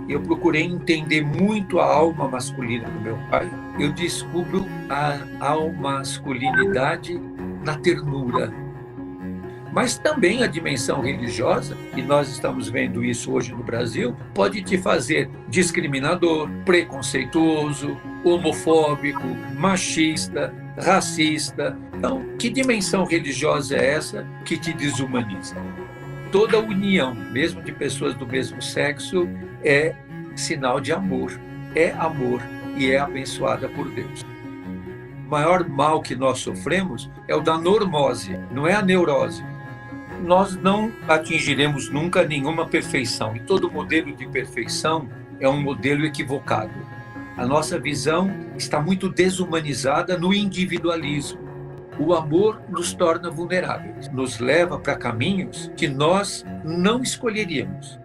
eu procurei entender muito a alma masculina do meu pai. Eu descubro a alma masculinidade na ternura, mas também a dimensão religiosa, e nós estamos vendo isso hoje no Brasil, pode te fazer discriminador, preconceituoso, homofóbico, machista, racista. Então, que dimensão religiosa é essa que te desumaniza? Toda união, mesmo de pessoas do mesmo sexo, é sinal de amor e é abençoada por Deus. O maior mal que nós sofremos é o da normose, não é a neurose. Nós não atingiremos nunca nenhuma perfeição, e todo modelo de perfeição é um modelo equivocado. A nossa visão está muito desumanizada no individualismo. O amor nos torna vulneráveis, nos leva para caminhos que nós não escolheríamos.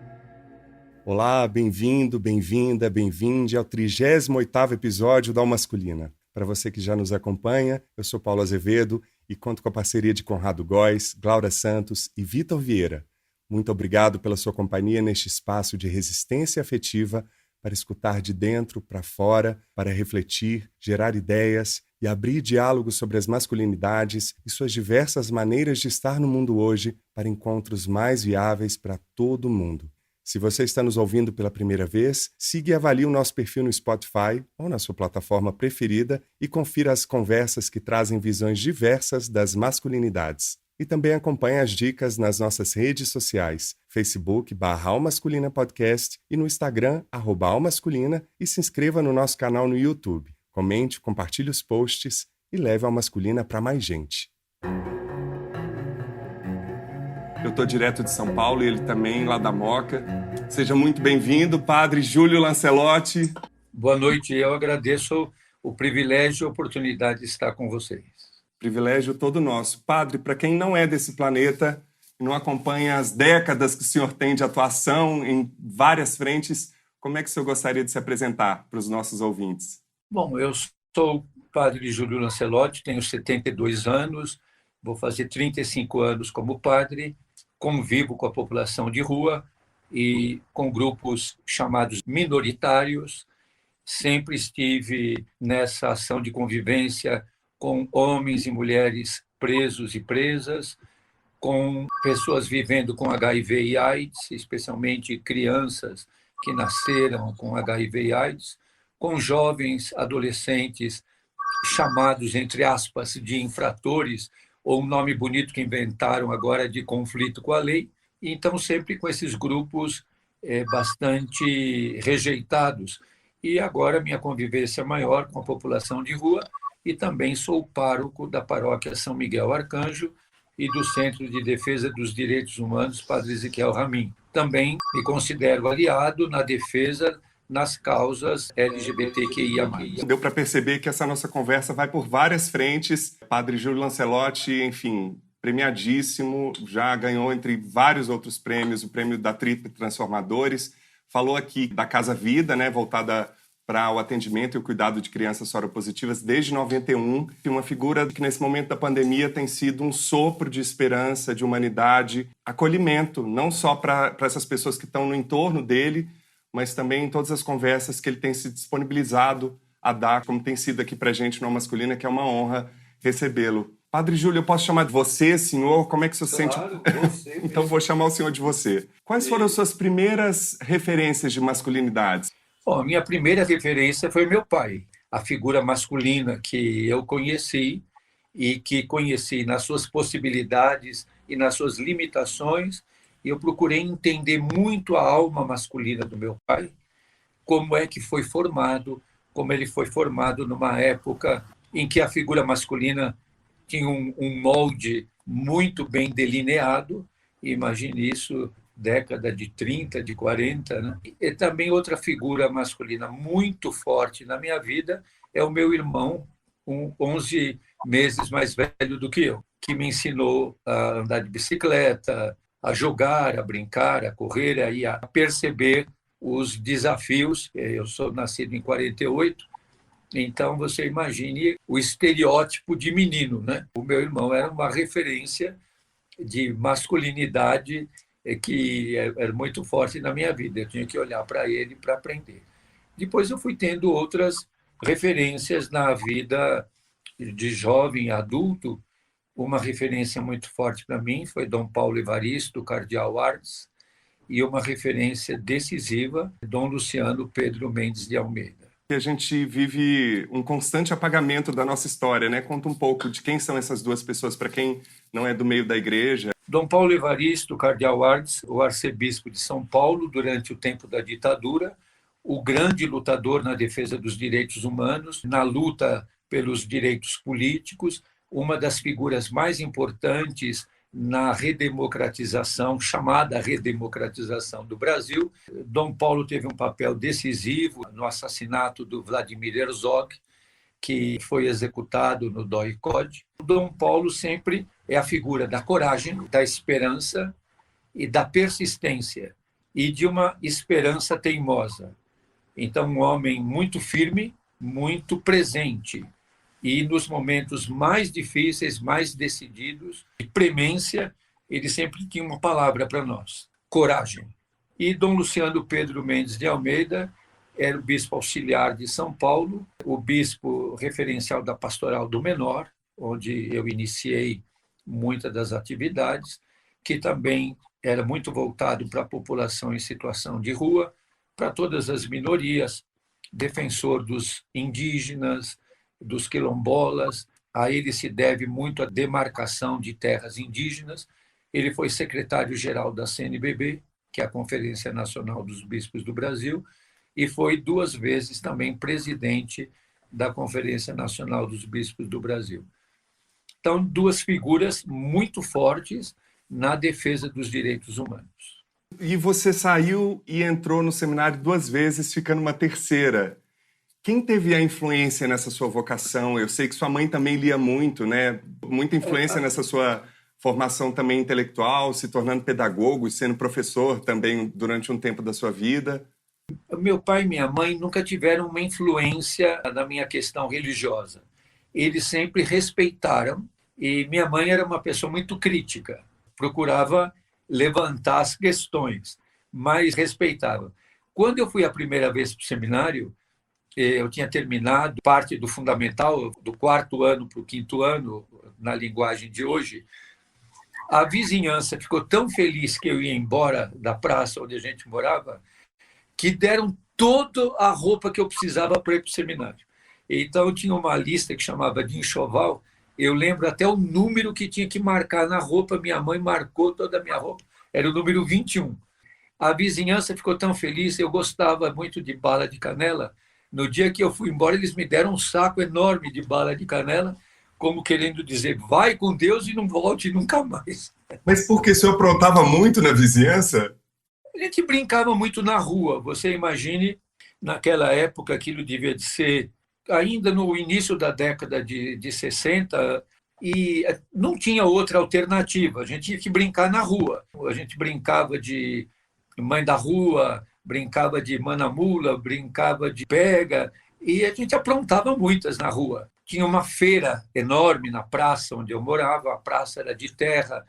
Olá, bem-vindo, bem-vinda, bem-vinde ao 38º episódio da Alma Masculina. Para você que já nos acompanha, eu sou Paulo Azevedo e conto com a parceria de Conrado Góes, Glaura Santos e Vitor Vieira. Muito obrigado pela sua companhia neste espaço de resistência afetiva para escutar de dentro para fora, para refletir, gerar ideias e abrir diálogos sobre as masculinidades e suas diversas maneiras de estar no mundo hoje para encontros mais viáveis para todo mundo. Se você está nos ouvindo pela primeira vez, siga e avalie o nosso perfil no Spotify ou na sua plataforma preferida e confira as conversas que trazem visões diversas das masculinidades. E também acompanhe as dicas nas nossas redes sociais, Facebook/Almasculina Podcast e no Instagram, @Almasculina, e se inscreva no nosso canal no YouTube. Comente, compartilhe os posts e leve a Almasculina para mais gente. Eu estou direto de São Paulo e ele também, lá da Moca. Seja muito bem-vindo, Padre Júlio Lancelotti. Boa noite, eu agradeço o privilégio e a oportunidade de estar com vocês. Privilégio todo nosso. Padre, para quem não é desse planeta, não acompanha as décadas que o senhor tem de atuação em várias frentes, como é que o senhor gostaria de se apresentar para os nossos ouvintes? Bom, eu sou o Padre Júlio Lancelotti, tenho 72 anos, vou fazer 35 anos como padre, convivo com a população de rua e com grupos chamados minoritários. Sempre estive nessa ação de convivência com homens e mulheres presos e presas, com pessoas vivendo com HIV e AIDS, especialmente crianças que nasceram com HIV e AIDS, com jovens adolescentes chamados, entre aspas, de infratores, ou um nome bonito que inventaram agora de conflito com a lei. Então, sempre com esses grupos bastante rejeitados. E agora minha convivência é maior com a população de rua e também sou pároco da paróquia São Miguel Arcanjo e do Centro de Defesa dos Direitos Humanos Padre Ezequiel Ramin. Também me considero aliado na defesa nas causas LGBTQIA+. Deu para perceber que essa nossa conversa vai por várias frentes. Padre Júlio Lancelotti, enfim, premiadíssimo, já ganhou entre vários outros prêmios, o prêmio da Tríplice Transformadores. Falou aqui da Casa Vida, né, voltada para o atendimento e o cuidado de crianças soropositivas desde 91. Uma figura que nesse momento da pandemia tem sido um sopro de esperança, de humanidade, acolhimento, não só para essas pessoas que estão no entorno dele, mas também em todas as conversas que ele tem se disponibilizado a dar, como tem sido aqui para a gente no Alma Masculina, que é uma honra recebê-lo. Padre Júlio, eu posso chamar de você, senhor? Como é que o senhor Claro, sente? você Então vou chamar o senhor de você. Quais foram as suas primeiras referências de masculinidades? Bom, a minha primeira referência foi meu pai, a figura masculina que eu conheci e que conheci nas suas possibilidades e nas suas limitações. Eu procurei entender muito a alma masculina do meu pai, como é que foi formado, como ele foi formado numa época em que a figura masculina tinha um molde muito bem delineado. Imagine isso, década de 30, de 40. Né? E também outra figura masculina muito forte na minha vida é o meu irmão, 11 meses mais velho do que eu, que me ensinou a andar de bicicleta, a jogar, a brincar, a correr, a perceber os desafios. Eu sou nascido em 48, então você imagine o estereótipo de menino, né? O meu irmão era uma referência de masculinidade que era muito forte na minha vida. Eu tinha que olhar para ele para aprender. Depois eu fui tendo outras referências na vida de jovem adulto. Uma referência muito forte para mim foi Dom Paulo Evaristo, cardeal Ardes, e uma referência decisiva, Dom Luciano Pedro Mendes de Almeida. A gente vive um constante apagamento da nossa história, né? Conta um pouco de quem são essas duas pessoas, para quem não é do meio da igreja. Dom Paulo Evaristo, cardeal Ardes, o arcebispo de São Paulo durante o tempo da ditadura, o grande lutador na defesa dos direitos humanos, na luta pelos direitos políticos, uma das figuras mais importantes na redemocratização, chamada redemocratização do Brasil. Dom Paulo teve um papel decisivo no assassinato do Vladimir Herzog, que foi executado no DOI-CODE. Dom Paulo sempre é a figura da coragem, da esperança e da persistência, e de uma esperança teimosa. Então, um homem muito firme, muito presente, e nos momentos mais difíceis, mais decididos, de premência, ele sempre tinha uma palavra para nós: coragem. E Dom Luciano Pedro Mendes de Almeida era o bispo auxiliar de São Paulo, o bispo referencial da Pastoral do Menor, onde eu iniciei muitas das atividades, que também era muito voltado para a população em situação de rua, para todas as minorias, defensor dos indígenas, dos quilombolas. A ele se deve muito a demarcação de terras indígenas. Ele foi secretário-geral da CNBB, que é a Conferência Nacional dos Bispos do Brasil, e foi 2 vezes também presidente da Conferência Nacional dos Bispos do Brasil. Então, 2 figuras muito fortes na defesa dos direitos humanos. E você saiu e entrou no seminário 2 vezes, ficando uma terceira. Quem teve a influência nessa sua vocação? Eu sei que sua mãe também lia muito, né? Muita influência nessa sua formação também intelectual, se tornando pedagogo e sendo professor também durante um tempo da sua vida. Meu pai e minha mãe nunca tiveram uma influência na minha questão religiosa. Eles sempre respeitaram, e minha mãe era uma pessoa muito crítica, procurava levantar as questões, mas respeitava. Quando eu fui a primeira vez para o seminário, eu tinha terminado parte do fundamental, do 4º ano para o 5º ano, na linguagem de hoje. A vizinhança ficou tão feliz que eu ia embora da praça onde a gente morava, que deram toda a roupa que eu precisava para ir para o seminário. Então, eu tinha uma lista que chamava de enxoval. Eu lembro até o número que tinha que marcar na roupa. Minha mãe marcou toda a minha roupa. Era o número 21. A vizinhança ficou tão feliz. Eu gostava muito de bala de canela. No dia que eu fui embora, eles me deram um saco enorme de bala de canela, como querendo dizer: vai com Deus e não volte nunca mais. Mas por que o senhor aprontava muito na vizinhança? A gente brincava muito na rua. Você imagine, naquela época, aquilo devia de ser ainda no início da década de 60, e não tinha outra alternativa. A gente tinha que brincar na rua. A gente brincava de mãe da rua, brincava de manamula, brincava de pega, e a gente aprontava muitas na rua. Tinha uma feira enorme na praça onde eu morava, a praça era de terra,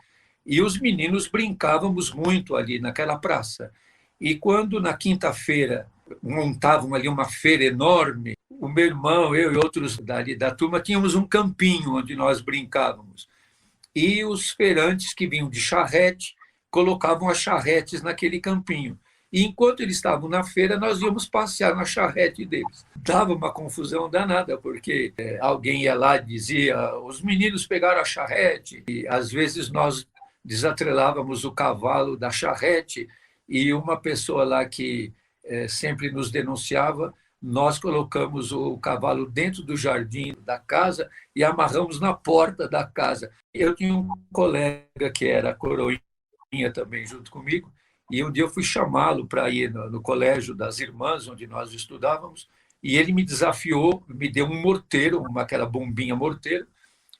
e os meninos brincávamos muito ali naquela praça. E quando, na quinta-feira, montavam ali uma feira enorme, o meu irmão, eu e outros dali da turma, tínhamos um campinho onde nós brincávamos. E os feirantes que vinham de charrete colocavam as charretes naquele campinho. E enquanto eles estavam na feira, nós íamos passear na charrete deles. Dava uma confusão danada, porque alguém ia lá e dizia: os meninos pegaram a charrete, e às vezes nós desatrelávamos o cavalo da charrete, e uma pessoa lá que sempre nos denunciava, nós colocamos o cavalo dentro do jardim da casa e amarramos na porta da casa. Eu tinha um colega que era coroinha também junto comigo, e um dia eu fui chamá-lo para ir no colégio das irmãs, onde nós estudávamos, e ele me desafiou, me deu um morteiro, aquela bombinha morteiro,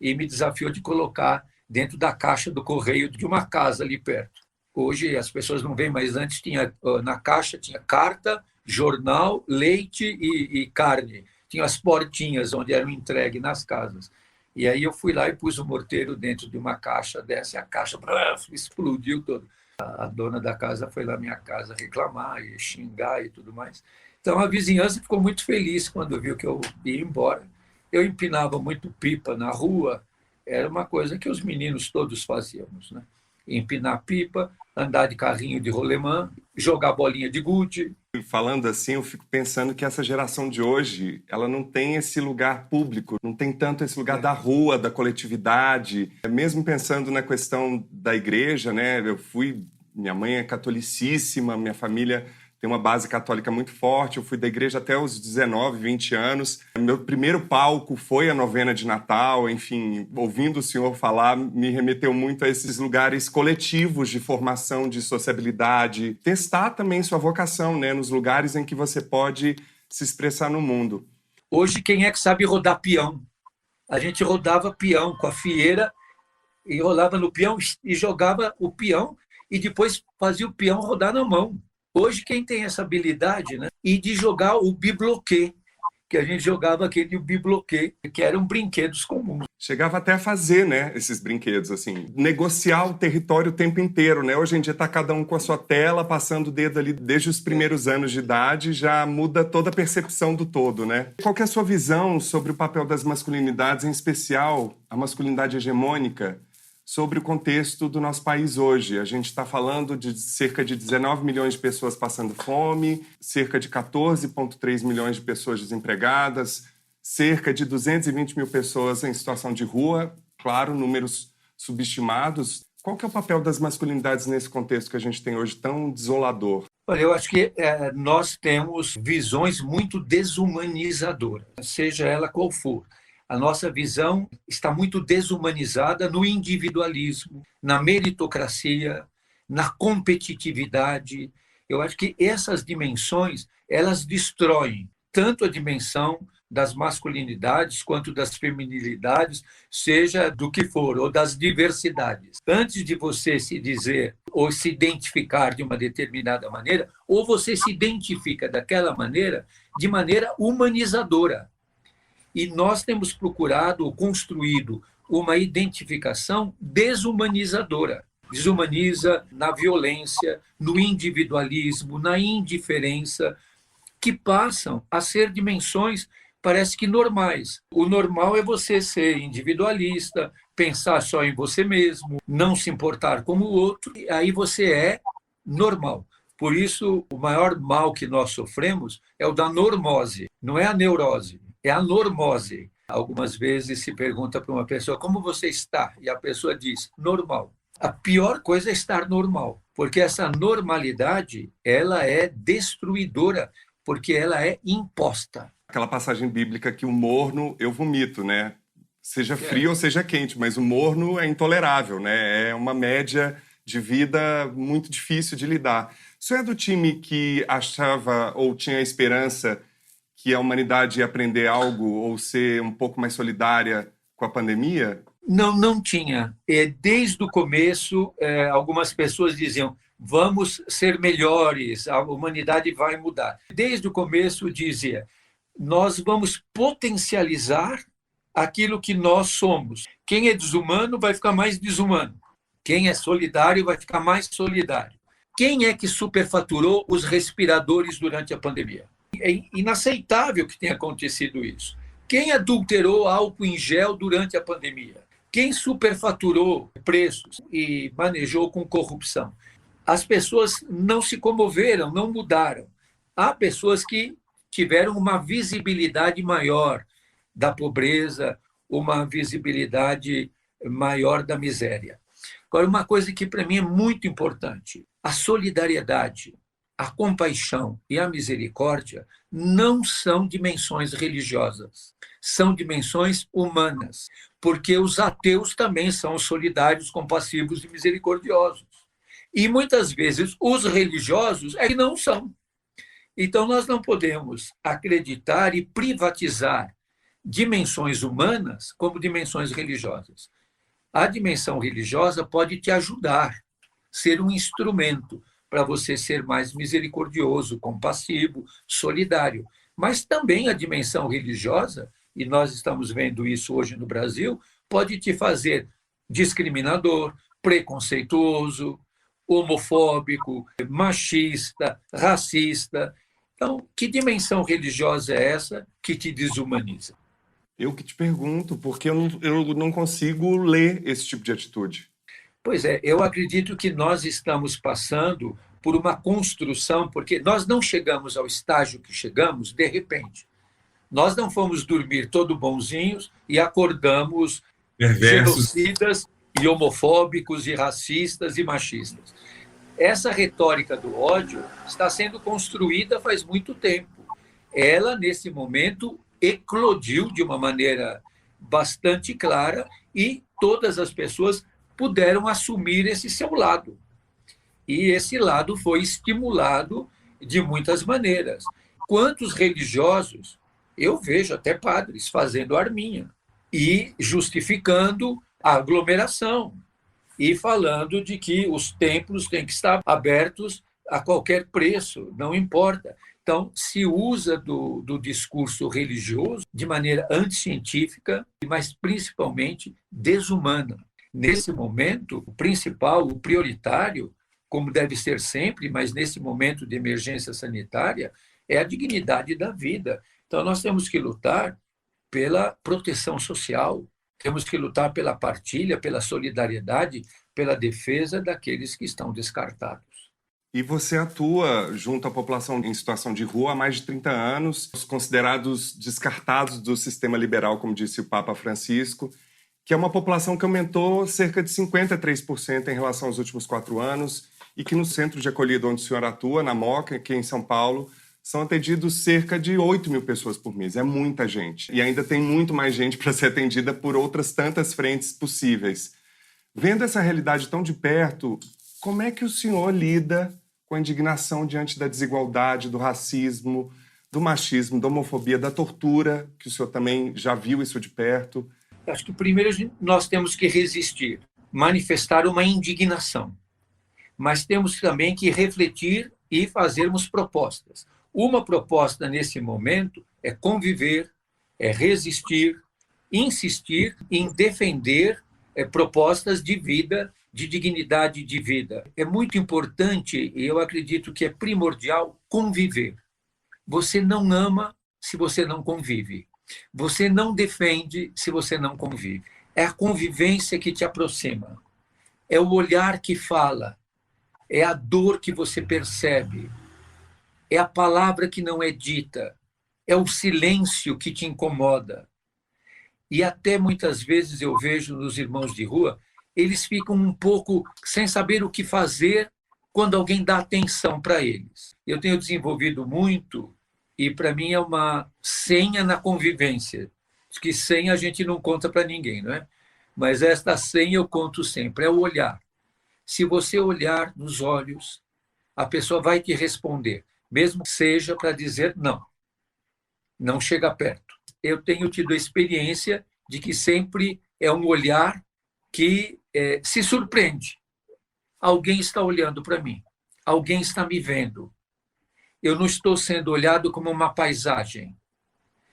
e me desafiou de colocar dentro da caixa do correio de uma casa ali perto. Hoje as pessoas não veem, mas antes tinha, na caixa tinha carta, jornal, leite e carne. Tinha as portinhas onde eram entregues nas casas. E aí eu fui lá e pus o morteiro dentro de uma caixa dessa, e a caixa explodiu toda. A dona da casa foi lá na minha casa reclamar e xingar e tudo mais. Então, a vizinhança ficou muito feliz quando viu que eu ia embora. Eu empinava muito pipa na rua, era uma coisa que os meninos todos fazíamos, né? Empinar pipa, andar de carrinho de rolemã, jogar bolinha de gude. Falando assim, eu fico pensando que essa geração de hoje, ela não tem esse lugar público, não tem tanto esse lugar da rua, da coletividade. Mesmo pensando na questão da igreja, né? Minha mãe é catolicíssima, minha família tem uma base católica muito forte. Eu fui da igreja até os 19, 20 anos. Meu primeiro palco foi a novena de Natal. Enfim, ouvindo o senhor falar, me remeteu muito a esses lugares coletivos de formação, de sociabilidade. Testar também sua vocação, né, nos lugares em que você pode se expressar no mundo. Hoje, quem é que sabe rodar peão? A gente rodava peão com a fieira e rolava no peão e jogava o peão e depois fazia o peão rodar na mão. Hoje, quem tem essa habilidade, né? E de jogar o bibloquê, que a gente jogava aquele bibloquê, que eram brinquedos comuns. Chegava até a fazer, né, esses brinquedos, assim, negociar o território o tempo inteiro, né? Hoje em dia está cada um com a sua tela, passando o dedo ali desde os primeiros anos de idade, já muda toda a percepção do todo, né? Qual que é a sua visão sobre o papel das masculinidades, em especial a masculinidade hegemônica, sobre o contexto do nosso país hoje? A gente está falando de cerca de 19 milhões de pessoas passando fome, cerca de 14,3 milhões de pessoas desempregadas, cerca de 220 mil pessoas em situação de rua, claro, números subestimados. Qual que é o papel das masculinidades nesse contexto que a gente tem hoje tão desolador? Olha, eu acho que nós temos visões muito desumanizadoras, seja ela qual for. A nossa visão está muito desumanizada no individualismo, na meritocracia, na competitividade. Eu acho que essas dimensões, elas destroem tanto a dimensão das masculinidades quanto das feminilidades, seja do que for, ou das diversidades. Antes de você se dizer ou se identificar de uma determinada maneira, ou você se identifica daquela maneira de maneira humanizadora. E nós temos procurado ou construído uma identificação desumanizadora. Desumaniza na violência, no individualismo, na indiferença, que passam a ser dimensões, parece que normais. O normal é você ser individualista, pensar só em você mesmo, não se importar como o outro, e aí você é normal. Por isso, o maior mal que nós sofremos é o da normose, não é a neurose. É a normose. Algumas vezes se pergunta para uma pessoa como você está e a pessoa diz normal. A pior coisa é estar normal, porque essa normalidade ela é destruidora, porque ela é imposta. Aquela passagem bíblica que o morno eu vomito, né? Seja frio ou seja quente, mas o morno é intolerável, né? É uma média de vida muito difícil de lidar. O senhor é do time que achava ou tinha a esperança que a humanidade ia aprender algo ou ser um pouco mais solidária com a pandemia? Não tinha. Desde o começo, algumas pessoas diziam vamos ser melhores, a humanidade vai mudar. Desde o começo dizia nós vamos potencializar aquilo que nós somos. Quem é desumano vai ficar mais desumano. Quem é solidário vai ficar mais solidário. Quem é que superfaturou os respiradores durante a pandemia? É inaceitável que tenha acontecido isso. Quem adulterou álcool em gel durante a pandemia? Quem superfaturou preços e manejou com corrupção? As pessoas não se comoveram, não mudaram. Há pessoas que tiveram uma visibilidade maior da pobreza, uma visibilidade maior da miséria. Agora, uma coisa que para mim é muito importante, a solidariedade, a compaixão e a misericórdia não são dimensões religiosas, são dimensões humanas, porque os ateus também são solidários, compassivos e misericordiosos. E muitas vezes os religiosos é que não são. Então nós não podemos acreditar e privatizar dimensões humanas como dimensões religiosas. A dimensão religiosa pode te ajudar, ser um instrumento para você ser mais misericordioso, compassivo, solidário. Mas também a dimensão religiosa, e nós estamos vendo isso hoje no Brasil, pode te fazer discriminador, preconceituoso, homofóbico, machista, racista. Então, que dimensão religiosa é essa que te desumaniza? Eu que te pergunto, porque eu não consigo ler esse tipo de atitude. Pois é, eu acredito que nós estamos passando por uma construção, porque nós não chegamos ao estágio que chegamos de repente. Nós não fomos dormir todo bonzinhos e acordamos Perversos. genocidas e homofóbicos e racistas e machistas. Essa retórica do ódio está sendo construída faz muito tempo. Ela, nesse momento, eclodiu de uma maneira bastante clara e todas as pessoas puderam assumir esse seu lado. E esse lado foi estimulado de muitas maneiras. Quantos religiosos, eu vejo até padres fazendo arminha e justificando a aglomeração e falando de que os templos têm que estar abertos a qualquer preço, não importa. Então, se usa do discurso religioso de maneira anticientífica, mas principalmente desumana. Nesse momento, o principal, o prioritário, como deve ser sempre, mas nesse momento de emergência sanitária, é a dignidade da vida. Então, nós temos que lutar pela proteção social, temos que lutar pela partilha, pela solidariedade, pela defesa daqueles que estão descartados. E você atua junto à população em situação de rua há mais de 30 anos, os considerados descartados do sistema liberal, como disse o Papa Francisco, que é uma população que aumentou cerca de 53% em relação aos últimos 4 anos e que no centro de acolhida onde o senhor atua, na Moca, aqui em São Paulo, são atendidos cerca de 8 mil pessoas por mês. É muita gente. E ainda tem muito mais gente para ser atendida por outras tantas frentes possíveis. Vendo essa realidade tão de perto, como é que o senhor lida com a indignação diante da desigualdade, do racismo, do machismo, da homofobia, da tortura, que o senhor também já viu isso de perto? Acho que primeiro nós temos que resistir, manifestar uma indignação, mas temos também que refletir e fazermos propostas. Uma proposta nesse momento é conviver, é resistir, insistir em defender propostas de vida, de dignidade de vida. É muito importante, e eu acredito que é primordial, conviver. Você não ama se você não convive. Você não defende se você não convive. É a convivência que te aproxima. É o olhar que fala. É a dor que você percebe. É a palavra que não é dita. É o silêncio que te incomoda. E até muitas vezes eu vejo nos irmãos de rua, eles ficam um pouco sem saber o que fazer quando alguém dá atenção para eles. Eu tenho desenvolvido muito, e para mim é uma senha na convivência. Diz que senha a gente não conta para ninguém, não é? Mas esta senha eu conto sempre, é o olhar. Se você olhar nos olhos, a pessoa vai te responder, mesmo que seja para dizer não. Não chega perto. Eu tenho tido a experiência de que sempre é um olhar que se surpreende. Alguém está olhando para mim, alguém está me vendo. Eu não estou sendo olhado como uma paisagem,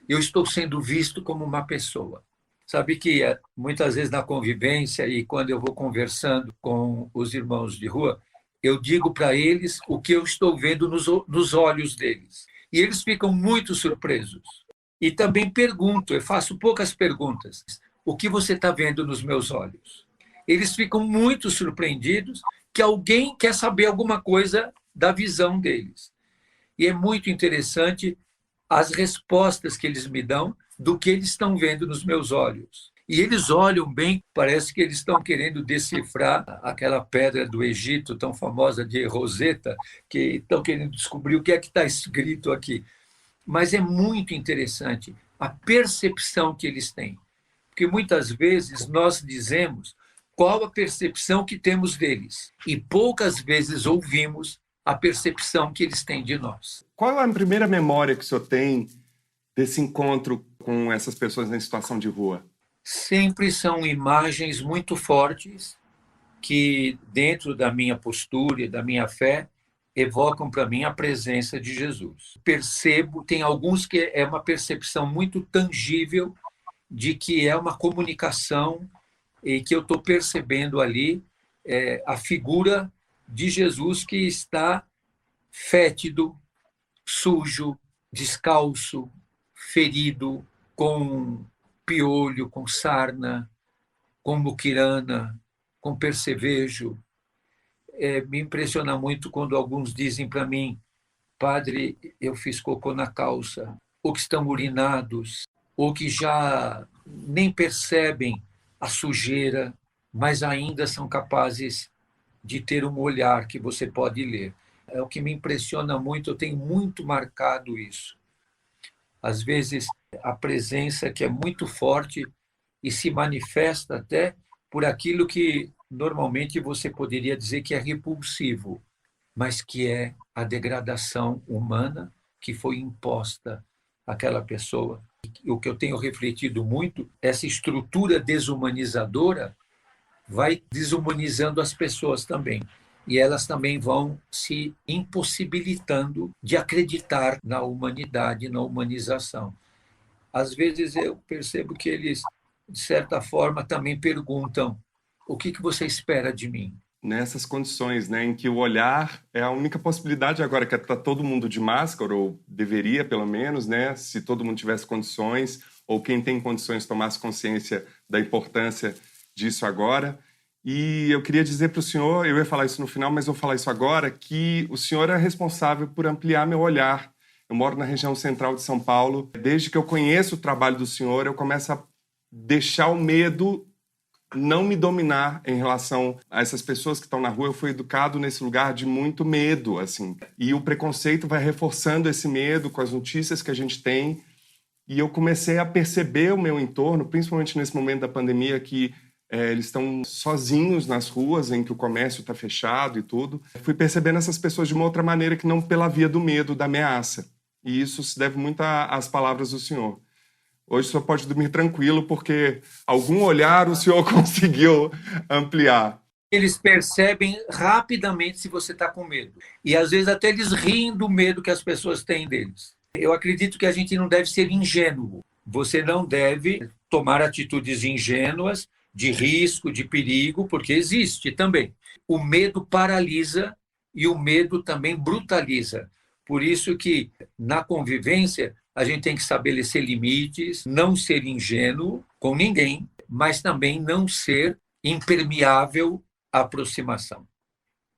eu estou sendo visto como uma pessoa. Sabe que muitas vezes na convivência e quando eu vou conversando com os irmãos de rua, eu digo para eles o que eu estou vendo nos olhos deles. E eles ficam muito surpresos. E também pergunto, eu faço poucas perguntas. O que você está vendo nos meus olhos? Eles ficam muito surpreendidos que alguém quer saber alguma coisa da visão deles. E é muito interessante as respostas que eles me dão do que eles estão vendo nos meus olhos. E eles olham bem, parece que eles estão querendo decifrar aquela pedra do Egito tão famosa de Roseta, que estão querendo descobrir o que é que está escrito aqui. Mas é muito interessante a percepção que eles têm. Porque muitas vezes nós dizemos qual a percepção que temos deles e poucas vezes ouvimos a percepção que eles têm de nós. Qual é a primeira memória que o senhor tem desse encontro com essas pessoas em situação de rua? Sempre são imagens muito fortes que, dentro da minha postura e da minha fé, evocam para mim a presença de Jesus. Percebo, tem alguns que é uma percepção muito tangível de que é uma comunicação e que eu estou percebendo ali a figura de Jesus que está fétido, sujo, descalço, ferido, com piolho, com sarna, com muquirana, com percevejo. Me impressiona muito quando alguns dizem para mim: padre, eu fiz cocô na calça, ou que estão urinados, ou que já nem percebem a sujeira, mas ainda são capazes de ter um olhar que você pode ler. É o que me impressiona muito, eu tenho muito marcado isso. Às vezes, a presença que é muito forte e se manifesta até por aquilo que normalmente você poderia dizer que é repulsivo, mas que é a degradação humana que foi imposta àquela pessoa. O que eu tenho refletido muito, essa estrutura desumanizadora vai desumanizando as pessoas também. E elas também vão se impossibilitando de acreditar na humanidade, na humanização. Às vezes eu percebo que eles, de certa forma, também perguntam: o que você espera de mim? Nessas condições, né, em que o olhar é a única possibilidade agora, que está todo mundo de máscara, ou deveria pelo menos, né, se todo mundo tivesse condições, ou quem tem condições tomasse consciência da importância disso agora. E eu queria dizer para o senhor, eu ia falar isso no final, mas eu vou falar isso agora, que o senhor é responsável por ampliar meu olhar. Eu moro na região central de São Paulo. Desde que eu conheço o trabalho do senhor, eu começo a deixar o medo não me dominar em relação a essas pessoas que estão na rua. Eu fui educado nesse lugar de muito medo, assim. E o preconceito vai reforçando esse medo com as notícias que a gente tem. E eu comecei a perceber o meu entorno, principalmente nesse momento da pandemia, que eles estão sozinhos nas ruas, em que o comércio está fechado e tudo. Fui percebendo essas pessoas de uma outra maneira, que não pela via do medo, da ameaça. E isso se deve muito às palavras do senhor. Hoje o senhor pode dormir tranquilo, porque algum olhar o senhor conseguiu ampliar. Eles percebem rapidamente se você está com medo. E às vezes até eles riem do medo que as pessoas têm deles. Eu acredito que a gente não deve ser ingênuo. Você não deve tomar atitudes ingênuas, de risco, de perigo, porque existe também. O medo paralisa e o medo também brutaliza. Por isso que, na convivência, a gente tem que estabelecer limites, não ser ingênuo com ninguém, mas também não ser impermeável à aproximação.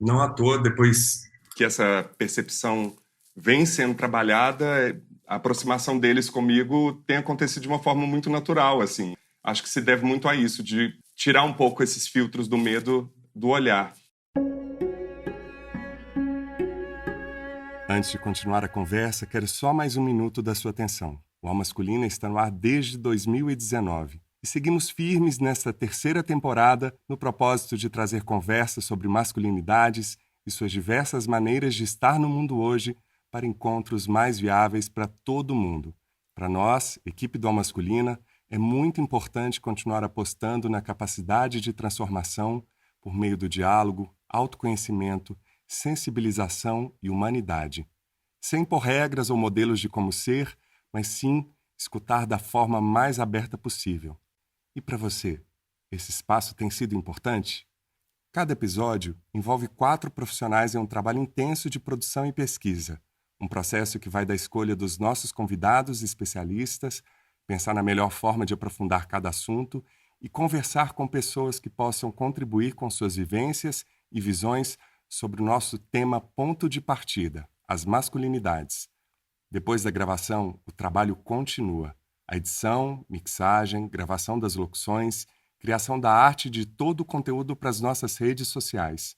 Não à toa, depois que essa percepção vem sendo trabalhada, a aproximação deles comigo tem acontecido de uma forma muito natural, assim. Acho que se deve muito a isso, de tirar um pouco esses filtros do medo do olhar. Antes de continuar a conversa, quero só mais um minuto da sua atenção. O Alma Masculina está no ar desde 2019 e seguimos firmes nesta terceira temporada no propósito de trazer conversas sobre masculinidades e suas diversas maneiras de estar no mundo hoje para encontros mais viáveis para todo mundo. Para nós, equipe do Alma Masculina, é muito importante continuar apostando na capacidade de transformação por meio do diálogo, autoconhecimento, sensibilização e humanidade. Sem impor regras ou modelos de como ser, mas sim escutar da forma mais aberta possível. E para você, esse espaço tem sido importante? Cada episódio envolve 4 profissionais em um trabalho intenso de produção e pesquisa, um processo que vai da escolha dos nossos convidados e especialistas, pensar na melhor forma de aprofundar cada assunto e conversar com pessoas que possam contribuir com suas vivências e visões sobre o nosso tema ponto de partida, as masculinidades. Depois da gravação, o trabalho continua. A edição, mixagem, gravação das locuções, criação da arte de todo o conteúdo para as nossas redes sociais.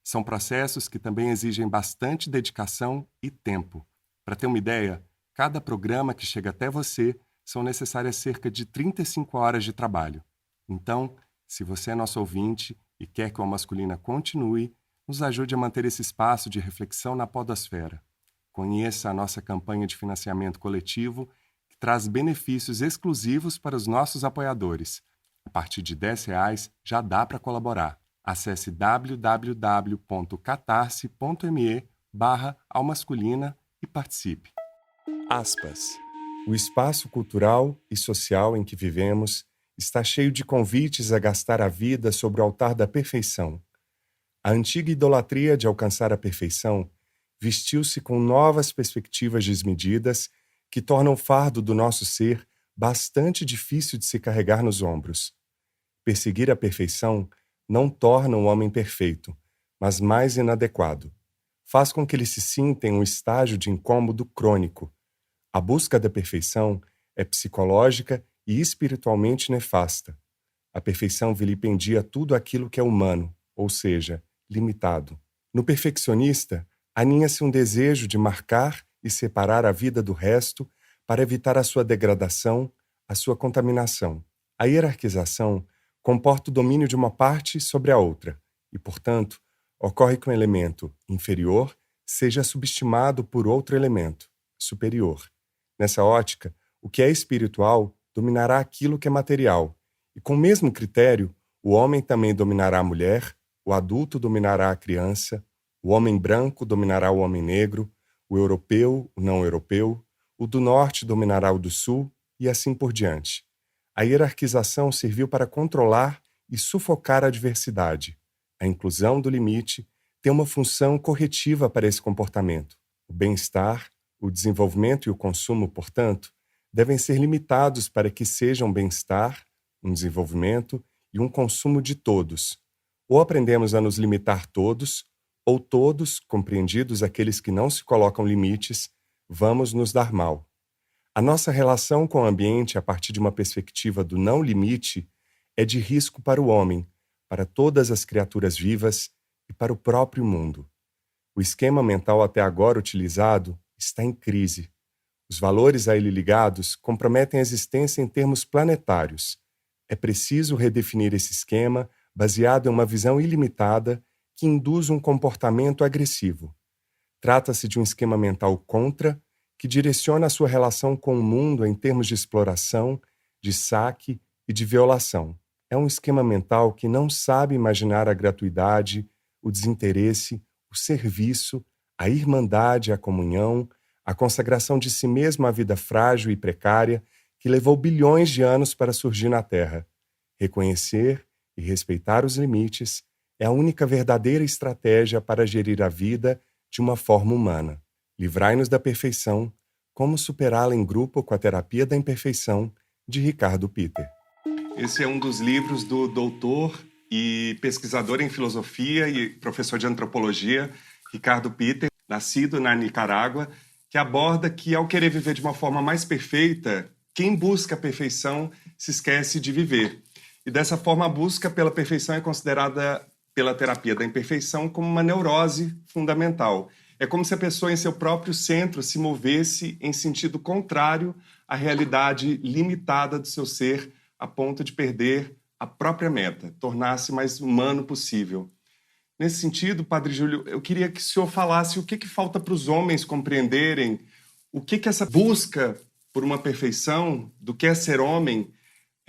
São processos que também exigem bastante dedicação e tempo. Para ter uma ideia, cada programa que chega até você são necessárias cerca de 35 horas de trabalho. Então, se você é nosso ouvinte e quer que o Masculina continue, nos ajude a manter esse espaço de reflexão na podosfera. Conheça a nossa campanha de financiamento coletivo, que traz benefícios exclusivos para os nossos apoiadores. A partir de R$10 já dá para colaborar. Acesse www.catarse.me/almasculina e participe. Aspas. O espaço cultural e social em que vivemos está cheio de convites a gastar a vida sobre o altar da perfeição. A antiga idolatria de alcançar a perfeição vestiu-se com novas perspectivas desmedidas que tornam o fardo do nosso ser bastante difícil de se carregar nos ombros. Perseguir a perfeição não torna o homem perfeito, mas mais inadequado. Faz com que ele se sinta em um estágio de incômodo crônico. A busca da perfeição é psicológica e espiritualmente nefasta. A perfeição vilipendia tudo aquilo que é humano, ou seja, limitado. No perfeccionista, aninha-se um desejo de marcar e separar a vida do resto para evitar a sua degradação, a sua contaminação. A hierarquização comporta o domínio de uma parte sobre a outra e, portanto, ocorre que um elemento inferior seja subestimado por outro elemento superior. Nessa ótica, o que é espiritual dominará aquilo que é material, e com o mesmo critério, o homem também dominará a mulher, o adulto dominará a criança, o homem branco dominará o homem negro, o europeu, o não europeu, o do norte dominará o do sul, e assim por diante. A hierarquização serviu para controlar e sufocar a diversidade. A inclusão do limite tem uma função corretiva para esse comportamento. O bem-estar, o desenvolvimento e o consumo, portanto, devem ser limitados para que sejam bem-estar, um desenvolvimento e um consumo de todos. Ou aprendemos a nos limitar todos, ou todos, compreendidos aqueles que não se colocam limites, vamos nos dar mal. A nossa relação com o ambiente a partir de uma perspectiva do não limite é de risco para o homem, para todas as criaturas vivas e para o próprio mundo. O esquema mental até agora utilizado está em crise. Os valores a ele ligados comprometem a existência em termos planetários. É preciso redefinir esse esquema baseado em uma visão ilimitada que induz um comportamento agressivo. Trata-se de um esquema mental contra, que direciona a sua relação com o mundo em termos de exploração, de saque e de violação. É um esquema mental que não sabe imaginar a gratuidade, o desinteresse, o serviço, a irmandade, a comunhão, a consagração de si mesmo à vida frágil e precária que levou bilhões de anos para surgir na Terra. Reconhecer e respeitar os limites é a única verdadeira estratégia para gerir a vida de uma forma humana. Livrai-nos da perfeição, como superá-la em grupo com a terapia da imperfeição, de Ricardo Peter. Esse é um dos livros do doutor e pesquisador em filosofia e professor de antropologia, Ricardo Peter, nascido na Nicarágua, que aborda que, ao querer viver de uma forma mais perfeita, quem busca a perfeição se esquece de viver. E dessa forma, a busca pela perfeição é considerada pela terapia da imperfeição como uma neurose fundamental. É como se a pessoa, em seu próprio centro, se movesse em sentido contrário à realidade limitada do seu ser, a ponto de perder a própria meta, tornar-se mais humano possível. Nesse sentido, Padre Júlio, eu queria que o senhor falasse o que falta para os homens compreenderem o que essa busca por uma perfeição do que é ser homem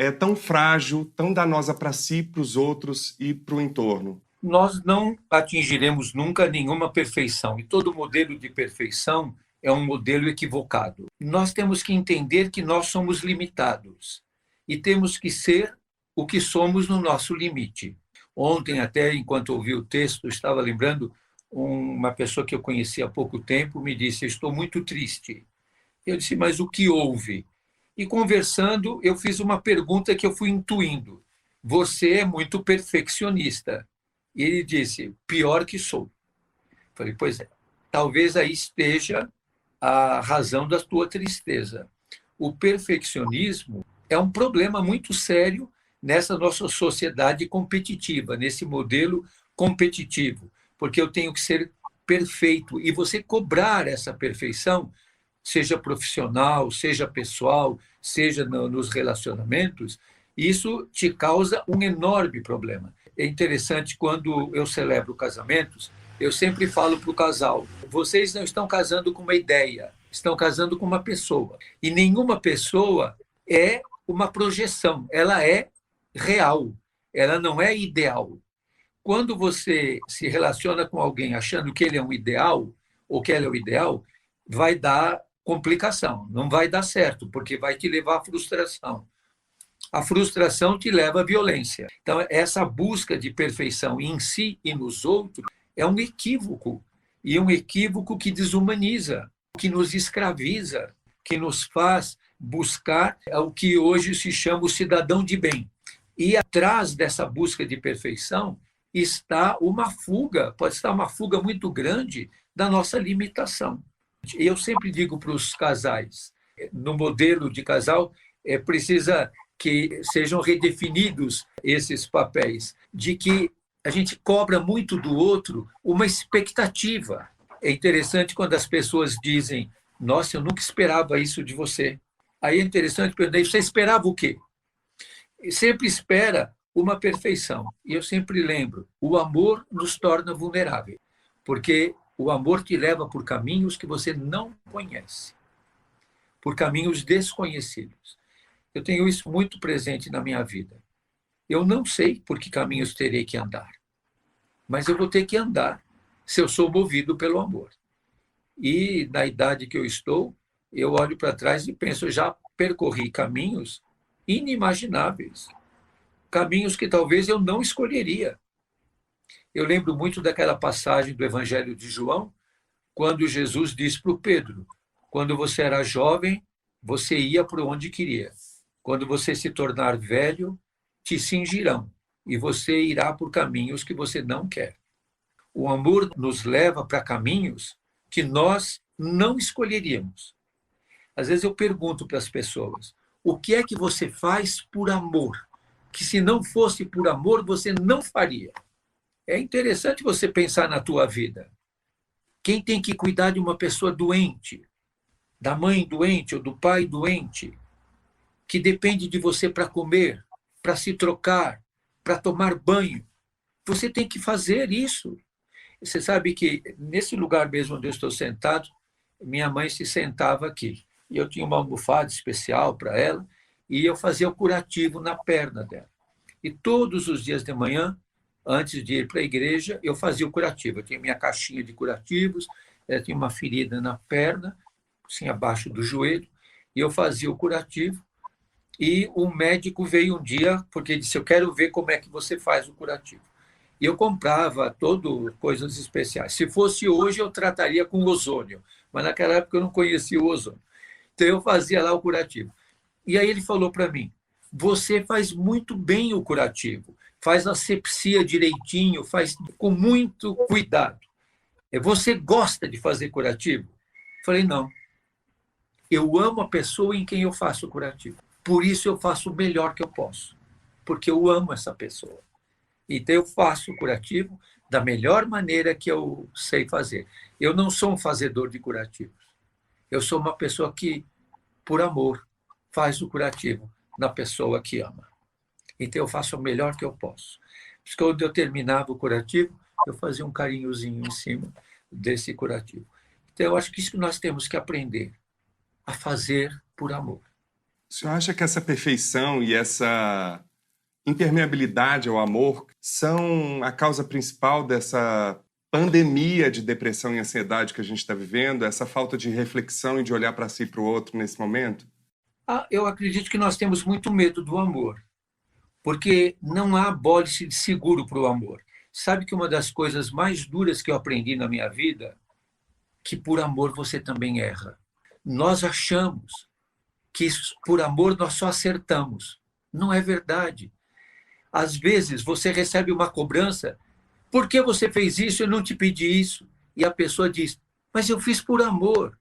é tão frágil, tão danosa para si, para os outros e para o entorno. Nós não atingiremos nunca nenhuma perfeição, e todo modelo de perfeição é um modelo equivocado. Nós temos que entender que nós somos limitados e temos que ser o que somos no nosso limite. Ontem, até enquanto ouvi o texto, estava lembrando uma pessoa que eu conheci há pouco tempo, me disse: estou muito triste. Eu disse: mas o que houve? E conversando, eu fiz uma pergunta que eu fui intuindo: você é muito perfeccionista. E ele disse: pior que sou. Falei: pois é, talvez aí esteja a razão da tua tristeza. O perfeccionismo é um problema muito sério nessa nossa sociedade competitiva, nesse modelo competitivo, porque eu tenho que ser perfeito, e você cobrar essa perfeição, seja profissional, seja pessoal, seja nos relacionamentos, isso te causa um enorme problema. É interessante, quando eu celebro casamentos, eu sempre falo para o casal: vocês não estão casando com uma ideia, estão casando com uma pessoa. E nenhuma pessoa é uma projeção, ela é real, ela não é ideal. Quando você se relaciona com alguém achando que ele é um ideal, ou que ela é o ideal, vai dar complicação, não vai dar certo, porque vai te levar à frustração. A frustração te leva à violência. Então, essa busca de perfeição em si e nos outros é um equívoco, e um equívoco que desumaniza, que nos escraviza, que nos faz buscar o que hoje se chama o cidadão de bem. E atrás dessa busca de perfeição está uma fuga, pode estar uma fuga muito grande da nossa limitação. Eu sempre digo para os casais, no modelo de casal, precisa que sejam redefinidos esses papéis, de que a gente cobra muito do outro uma expectativa. É interessante quando as pessoas dizem: nossa, eu nunca esperava isso de você. Aí é interessante perguntar: você esperava o quê? Sempre espera uma perfeição. E eu sempre lembro: o amor nos torna vulneráveis, porque o amor te leva por caminhos que você não conhece, por caminhos desconhecidos. Eu tenho isso muito presente na minha vida. Eu não sei por que caminhos terei que andar, mas eu vou ter que andar se eu sou movido pelo amor. E na idade que eu estou, eu olho para trás e penso: eu já percorri caminhos inimagináveis, caminhos que talvez eu não escolheria. Eu lembro muito daquela passagem do Evangelho de João, quando Jesus disse para o Pedro: quando você era jovem, você ia por onde queria. Quando você se tornar velho, te cingirão, e você irá por caminhos que você não quer. O amor nos leva para caminhos que nós não escolheríamos. Às vezes eu pergunto para as pessoas: o que é que você faz por amor? Que se não fosse por amor, você não faria. É interessante você pensar na tua vida. Quem tem que cuidar de uma pessoa doente, da mãe doente ou do pai doente, que depende de você para comer, para se trocar, para tomar banho, você tem que fazer isso. Você sabe que nesse lugar mesmo onde eu estou sentado, minha mãe se sentava aqui. E eu tinha uma almofada especial para ela, e eu fazia o curativo na perna dela. E todos os dias de manhã, antes de ir para a igreja, eu fazia o curativo. Eu tinha minha caixinha de curativos, ela tinha uma ferida na perna, assim, abaixo do joelho, e eu fazia o curativo. E o médico veio um dia, porque disse: eu quero ver como é que você faz o curativo. E eu comprava coisas especiais. Se fosse hoje, eu trataria com ozônio, mas naquela época eu não conhecia o ozônio. Então eu fazia lá o curativo. E aí ele falou para mim: você faz muito bem o curativo, faz a asepsia direitinho, faz com muito cuidado. Você gosta de fazer curativo? Eu falei: não. Eu amo a pessoa em quem eu faço o curativo. Por isso eu faço o melhor que eu posso, porque eu amo essa pessoa. Então eu faço o curativo da melhor maneira que eu sei fazer. Eu não sou um fazedor de curativos. Eu sou uma pessoa que, por amor, faz o curativo na pessoa que ama. Então eu faço o melhor que eu posso. Porque quando eu terminava o curativo, eu fazia um carinhozinho em cima desse curativo. Então eu acho que isso que nós temos que aprender, a fazer por amor. O senhor acha que essa perfeição e essa impermeabilidade ao amor são a causa principal dessa pandemia de depressão e ansiedade que a gente está vivendo, essa falta de reflexão e de olhar para si e para o outro nesse momento? Eu acredito que nós temos muito medo do amor, porque não há apólice de seguro para o amor. Sabe que uma das coisas mais duras que eu aprendi na minha vida, que por amor você também erra. Nós achamos que por amor nós só acertamos. Não é verdade. Às vezes você recebe uma cobrança: por que você fez isso? Eu não te pedi isso. E a pessoa diz: mas eu fiz por amor.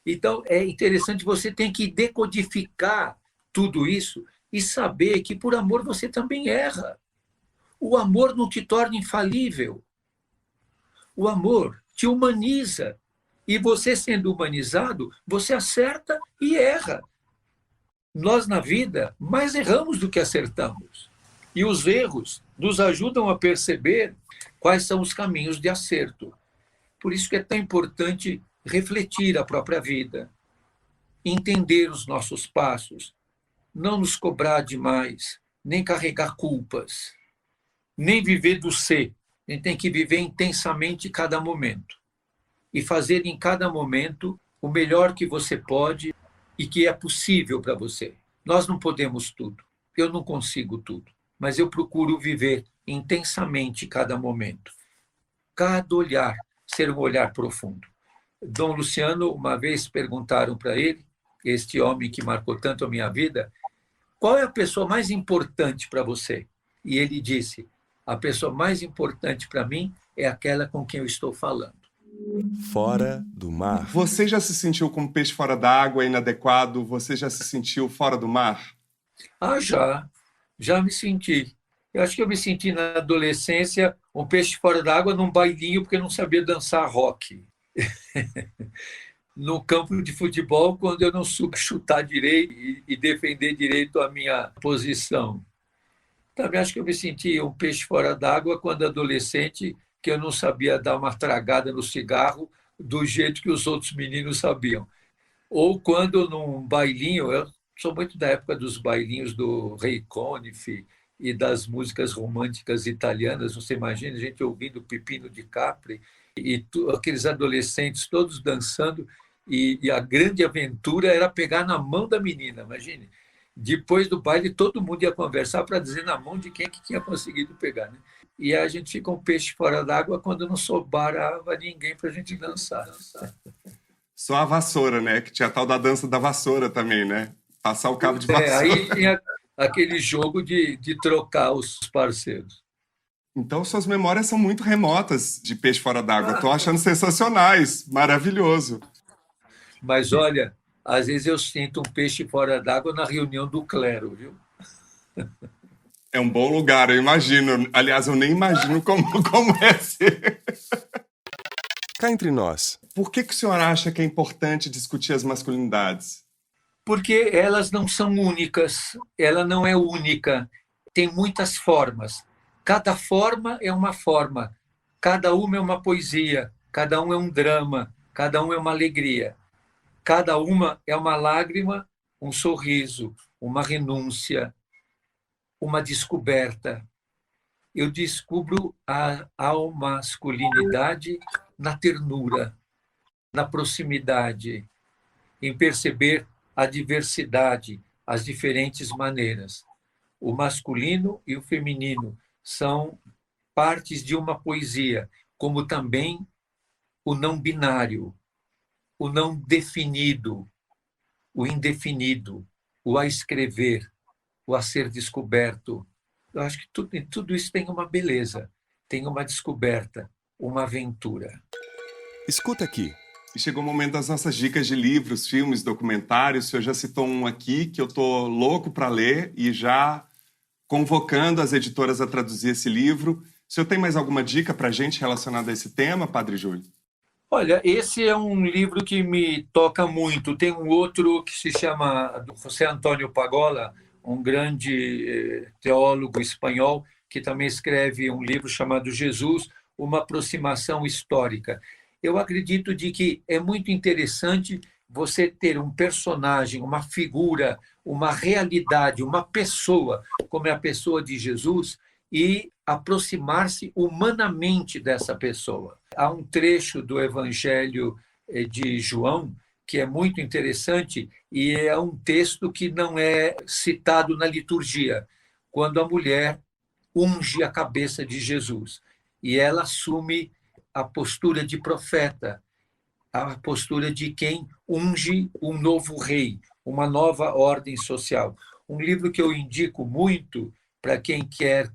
Então é interessante, você tem que decodificar tudo isso e saber que por amor você também erra. O amor não te torna infalível. O amor te humaniza. E você, sendo humanizado, você acerta e erra. Nós, na vida, mais erramos do que acertamos. E os erros nos ajudam a perceber quais são os caminhos de acerto. Por isso que é tão importante refletir a própria vida, entender os nossos passos, não nos cobrar demais, nem carregar culpas, nem viver do ser. A gente tem que viver intensamente cada momento e fazer em cada momento o melhor que você pode e que é possível para você. Nós não podemos tudo. eu não consigo tudo, mas eu procuro viver intensamente cada momento, cada olhar ser um olhar profundo. Dom Luciano, uma vez perguntaram para ele, este homem que marcou tanto a minha vida, qual é a pessoa mais importante para você? E ele disse, a pessoa mais importante para mim é aquela com quem eu estou falando. Fora do mar. Você já se sentiu como peixe fora d'água, inadequado? Você já se sentiu fora do mar? Já me senti. Eu acho que eu me senti na adolescência um peixe fora d'água num bailinho porque eu não sabia dançar rock. No campo de futebol, quando eu não soube chutar direito e defender direito a minha posição. Também acho que eu me senti um peixe fora d'água quando adolescente, que eu não sabia dar uma tragada no cigarro do jeito que os outros meninos sabiam. Ou quando num bailinho, eu sou muito da época dos bailinhos do Ray Conniff e das músicas românticas italianas, você imagina a gente ouvindo Pipino di Capri e aqueles adolescentes todos dançando e a grande aventura era pegar na mão da menina, imagine. Depois do baile, todo mundo ia conversar para dizer na mão de quem que tinha conseguido pegar. Né? E a gente fica um peixe fora d'água quando não sobrava ninguém para a gente dançar. Só a vassoura, né? Que tinha a tal da dança da vassoura também, né? Passar o cabo de vassoura. Aí tinha aquele jogo de trocar os parceiros. Então, suas memórias são muito remotas de peixe fora d'água. Estou achando sensacionais, maravilhoso. Mas, olha, às vezes eu sinto um peixe fora d'água na reunião do clero, viu? É um bom lugar, eu imagino. Aliás, eu nem imagino como é ser. Cá entre nós, por que o senhor acha que é importante discutir as masculinidades? Porque elas não são únicas, ela não é única. Tem muitas formas. Cada forma é uma forma. Cada uma é uma poesia, cada um é um drama, cada um é uma alegria. Cada uma é uma lágrima, um sorriso, uma renúncia, uma descoberta. Eu descubro a masculinidade na ternura, na proximidade, em perceber a diversidade, as diferentes maneiras. O masculino e o feminino são partes de uma poesia, como também o não binário, o não definido, o indefinido, o a escrever, o a ser descoberto. Eu acho que tudo isso tem uma beleza, tem uma descoberta, uma aventura. Escuta aqui. E chegou o momento das nossas dicas de livros, filmes, documentários. O senhor já citou um aqui que eu estou louco para ler e já convocando as editoras a traduzir esse livro. O senhor tem mais alguma dica para a gente relacionada a esse tema, Padre Júlio? Olha, esse é um livro que me toca muito. Tem um outro que se chama do José Antônio Pagola, um grande teólogo espanhol, que também escreve um livro chamado Jesus, uma aproximação histórica. Eu acredito de que é muito interessante você ter um personagem, uma figura, uma realidade, uma pessoa, como é a pessoa de Jesus, e aproximar-se humanamente dessa pessoa. Há um trecho do Evangelho de João que é muito interessante e é um texto que não é citado na liturgia, quando a mulher unge a cabeça de Jesus e ela assume a postura de profeta, a postura de quem unge um novo rei, uma nova ordem social. Um livro que eu indico muito para quem quer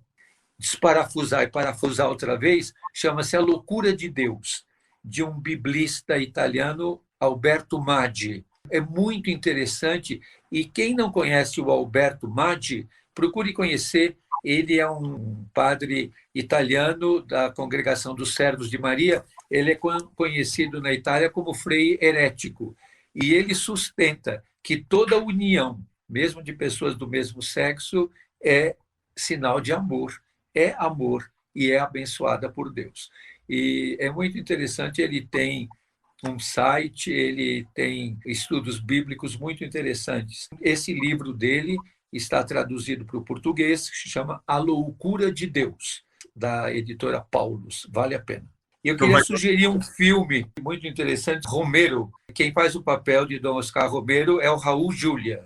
desparafusar e parafusar outra vez, chama-se A Loucura de Deus, de um biblista italiano, Alberto Maggi. É muito interessante e quem não conhece o Alberto Maggi, procure conhecer. Ele é um padre italiano da Congregação dos Servos de Maria. Ele é conhecido na Itália como frei herético. E ele sustenta que toda união, mesmo de pessoas do mesmo sexo, é sinal de amor. É amor e é abençoada por Deus. E é muito interessante, ele tem um site, ele tem estudos bíblicos muito interessantes. Esse livro dele está traduzido para o português, que se chama A Loucura de Deus, da editora Paulus. Vale a pena. Eu queria sugerir um filme muito interessante, Romero. Quem faz o papel de Dom Oscar Romero é o Raul Julia.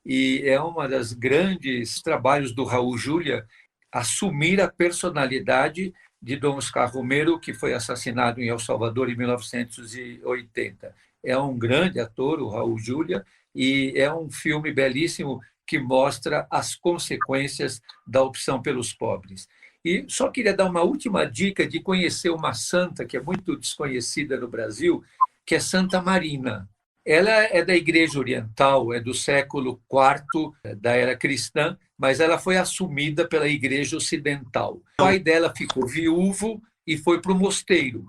e é uma das grandes trabalhos do Raul Júlia assumir a personalidade de Dom Oscar Romero, que foi assassinado em El Salvador em 1980. É um grande ator, o Raul Júlia, e é um filme belíssimo que mostra as consequências da opção pelos pobres. E só queria dar uma última dica de conhecer uma santa que é muito desconhecida no Brasil, que é Santa Marina. Ela é da Igreja Oriental, é do século IV da era cristã, mas ela foi assumida pela Igreja Ocidental. O pai dela ficou viúvo e foi para o mosteiro.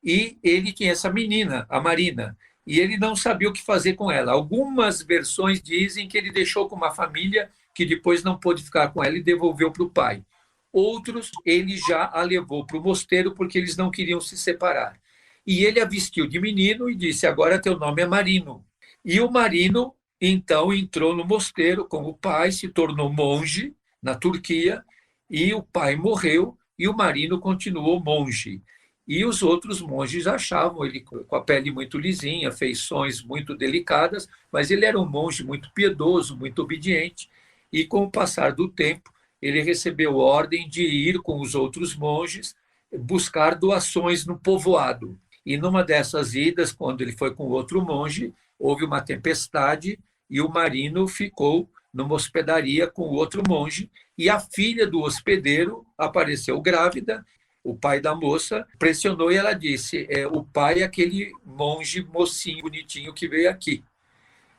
E ele tinha essa menina, a Marina, e ele não sabia o que fazer com ela. Algumas versões dizem que ele deixou com uma família que depois não pôde ficar com ela e devolveu para o pai. Outros, ele já a levou para o mosteiro porque eles não queriam se separar. E ele a vestiu de menino e disse: agora teu nome é Marino. E o Marino, então, entrou no mosteiro com o pai, se tornou monge na Turquia, e o pai morreu e o Marino continuou monge. E os outros monges achavam ele com a pele muito lisinha, feições muito delicadas, mas ele era um monge muito piedoso, muito obediente, e com o passar do tempo, ele recebeu ordem de ir com os outros monges buscar doações no povoado. E numa dessas idas, quando ele foi com outro monge, houve uma tempestade e o Marino ficou numa hospedaria com outro monge, e a filha do hospedeiro apareceu grávida. O pai da moça pressionou e ela disse: o pai é aquele monge mocinho, bonitinho que veio aqui.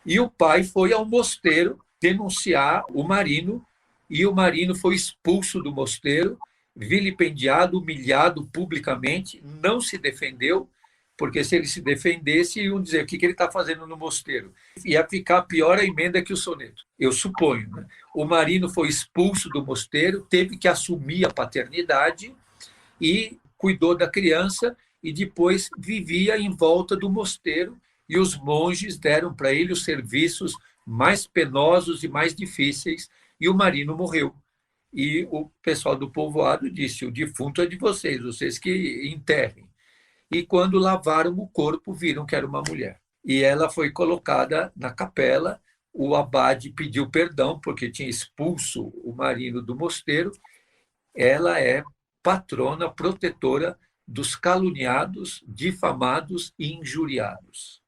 E o pai foi ao mosteiro denunciar o Marino, e o Marino foi expulso do mosteiro, vilipendiado, humilhado publicamente, não se defendeu, porque se ele se defendesse, iam dizer o que ele está fazendo no mosteiro. Ia ficar pior a emenda que o soneto, eu suponho. Né? O Marino foi expulso do mosteiro, teve que assumir a paternidade e cuidou da criança, e depois vivia em volta do mosteiro, e os monges deram para ele os serviços mais penosos e mais difíceis, e o Marino morreu. E o pessoal do povoado disse: o defunto é de vocês, vocês que enterrem. E quando lavaram o corpo, viram que era uma mulher. E ela foi colocada na capela, o abade pediu perdão, porque tinha expulso o Marino do mosteiro. Ela é patrona, protetora dos caluniados, difamados e injuriados.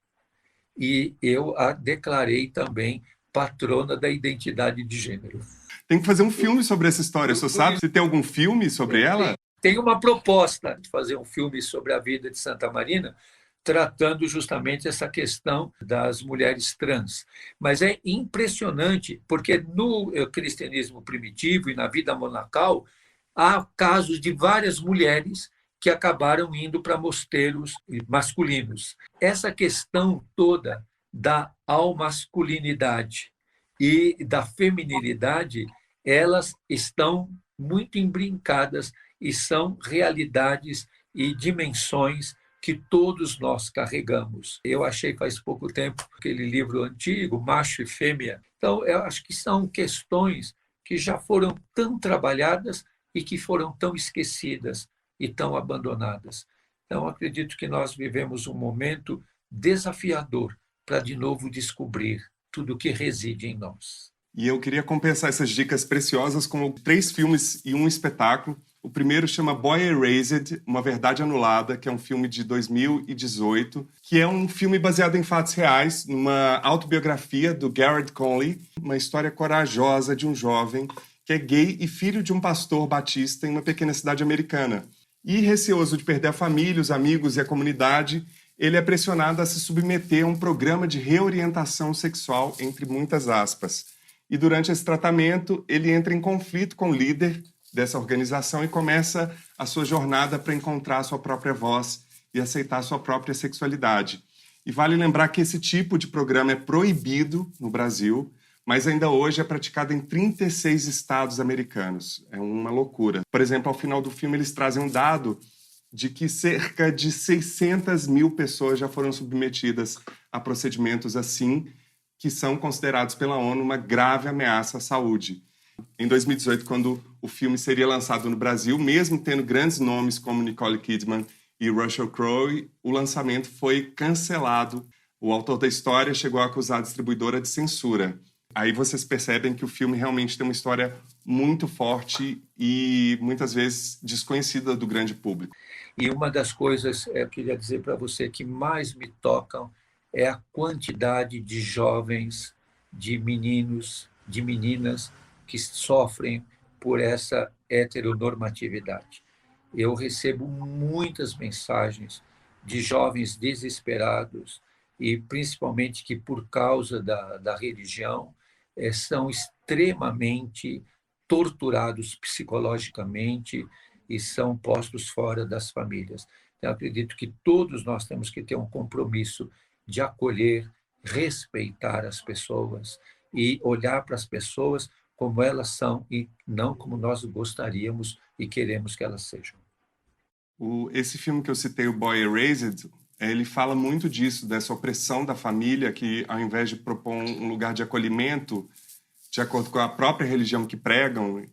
E eu a declarei também patrona da identidade de gênero. Tem que fazer um filme sobre essa história, você sabe? Se tem algum filme sobre ela? Tem uma proposta de fazer um filme sobre a vida de Santa Marina, tratando justamente essa questão das mulheres trans. Mas é impressionante, porque no cristianismo primitivo e na vida monacal, há casos de várias mulheres que acabaram indo para mosteiros masculinos. Essa questão toda da almasculinidade e da feminilidade, elas estão muito embrincadas e são realidades e dimensões que todos nós carregamos. Eu achei faz pouco tempo aquele livro antigo, Macho e Fêmea. Então, eu acho que são questões que já foram tão trabalhadas e que foram tão esquecidas e tão abandonadas. Então, acredito que nós vivemos um momento desafiador para, de novo, descobrir tudo o que reside em nós. E eu queria compensar essas dicas preciosas com 3 filmes e um espetáculo. O primeiro chama Boy Erased, Uma Verdade Anulada, que é um filme de 2018, que é um filme baseado em fatos reais, numa autobiografia do Garrett Conley, uma história corajosa de um jovem que é gay e filho de um pastor batista em uma pequena cidade americana. E receoso de perder a família, os amigos e a comunidade, ele é pressionado a se submeter a um programa de reorientação sexual, entre muitas aspas. E durante esse tratamento, ele entra em conflito com o líder dessa organização e começa a sua jornada para encontrar a sua própria voz e aceitar a sua própria sexualidade. E vale lembrar que esse tipo de programa é proibido no Brasil, mas ainda hoje é praticado em 36 estados americanos. É uma loucura. Por exemplo, ao final do filme, eles trazem um dado de que cerca de 600 mil pessoas já foram submetidas a procedimentos assim, que são considerados pela ONU uma grave ameaça à saúde. Em 2018, quando o filme seria lançado no Brasil, mesmo tendo grandes nomes como Nicole Kidman e Russell Crowe, o lançamento foi cancelado. O autor da história chegou a acusar a distribuidora de censura. Aí vocês percebem que o filme realmente tem uma história muito forte e muitas vezes desconhecida do grande público. E uma das coisas, eu queria dizer para você, que mais me tocam é a quantidade de jovens, de meninos, de meninas que sofrem por essa heteronormatividade. Eu recebo muitas mensagens de jovens desesperados e, principalmente, que, por causa da religião, são extremamente torturados psicologicamente e são postos fora das famílias. Então, eu acredito que todos nós temos que ter um compromisso de acolher, respeitar as pessoas e olhar para as pessoas como elas são e não como nós gostaríamos e queremos que elas sejam. Esse filme que eu citei, o Boy Erased, ele fala muito disso, dessa opressão da família, que ao invés de propor um lugar de acolhimento, de acordo com a própria religião que pregam,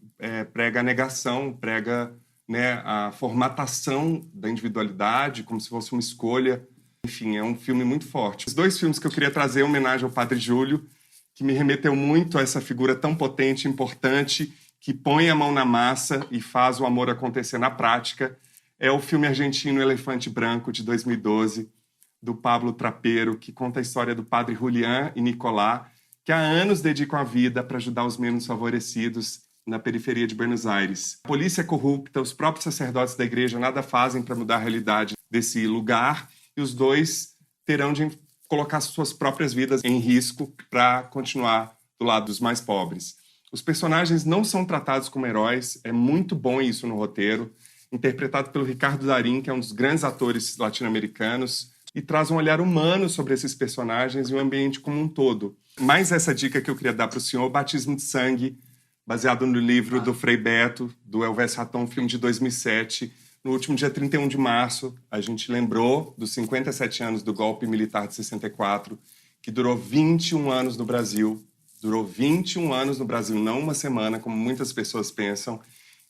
prega a negação, prega, né, a formatação da individualidade, como se fosse uma escolha. Enfim, é um filme muito forte. Os dois filmes que eu queria trazer em homenagem ao Padre Júlio, que me remeteu muito a essa figura tão potente, importante, que põe a mão na massa e faz o amor acontecer na prática, é o filme argentino Elefante Branco, de 2012, do Pablo Trapero, que conta a história do padre Julián e Nicolás, que há anos dedicam a vida para ajudar os menos favorecidos na periferia de Buenos Aires. A polícia é corrupta, os próprios sacerdotes da igreja nada fazem para mudar a realidade desse lugar, e os dois terão de colocar suas próprias vidas em risco para continuar do lado dos mais pobres. Os personagens não são tratados como heróis, é muito bom isso no roteiro, interpretado pelo Ricardo Darín, que é um dos grandes atores latino-americanos, e traz um olhar humano sobre esses personagens e o ambiente como um todo. Mais essa dica que eu queria dar para o senhor, o Batismo de Sangue, baseado no livro do Frei Beto, do Elvis Raton, filme de 2007. No último dia 31 de março, a gente lembrou dos 57 anos do golpe militar de 64, que durou 21 anos no Brasil. Durou 21 anos no Brasil, não uma semana, como muitas pessoas pensam,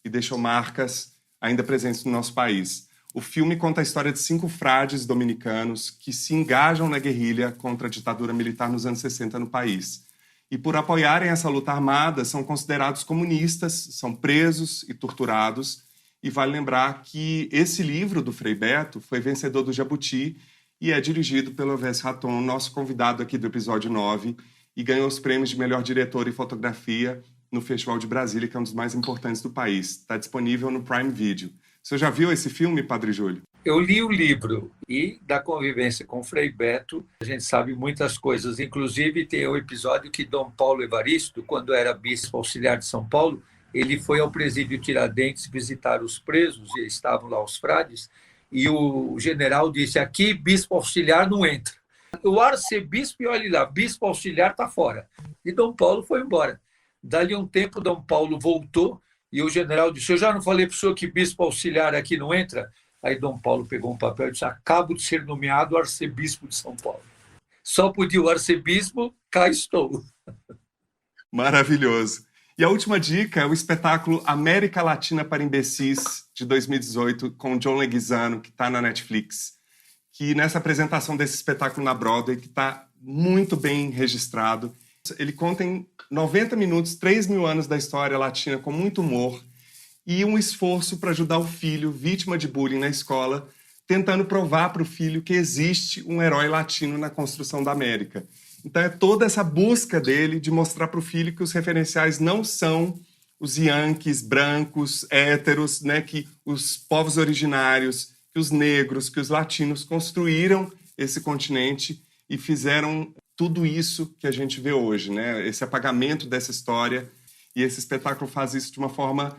e deixou marcas ainda presentes no nosso país. O filme conta a história de 5 frades dominicanos que se engajam na guerrilha contra a ditadura militar nos anos 60 no país. E por apoiarem essa luta armada, são considerados comunistas, são presos e torturados. E vale lembrar que esse livro do Frei Beto foi vencedor do Jabuti e é dirigido pelo Elvis Raton, nosso convidado aqui do episódio 9, e ganhou os prêmios de melhor diretor e fotografia no Festival de Brasília, que é um dos mais importantes do país. Está disponível no Prime Video. Você já viu esse filme, Padre Júlio? Eu li o livro e, da convivência com o Frei Beto, a gente sabe muitas coisas. Inclusive, tem o episódio que Dom Paulo Evaristo, quando era bispo auxiliar de São Paulo, ele foi ao presídio Tiradentes visitar os presos, e estavam lá os frades, e o general disse: aqui bispo auxiliar não entra. O arcebispo, e olha lá, bispo auxiliar está fora. E Dom Paulo foi embora. Dali um tempo, Dom Paulo voltou e o general disse: eu já não falei para o senhor que bispo auxiliar aqui não entra? Aí Dom Paulo pegou um papel e disse: acabo de ser nomeado arcebispo de São Paulo. Só podia o arcebispo, cá estou. Maravilhoso. E a última dica é o espetáculo América Latina para Imbecis, de 2018, com John Leguizamo, que está na Netflix. Que nessa apresentação desse espetáculo na Broadway, que está muito bem registrado, ele conta em 90 minutos 3.000 anos da história latina com muito humor e um esforço para ajudar o filho, vítima de bullying na escola, tentando provar para o filho que existe um herói latino na construção da América. Então é toda essa busca dele de mostrar para o filho que os referenciais não são os yankees, brancos, héteros, né, que os povos originários, que os negros, que os latinos construíram esse continente e fizeram tudo isso que a gente vê hoje, né? Esse apagamento dessa história, e esse espetáculo faz isso de uma forma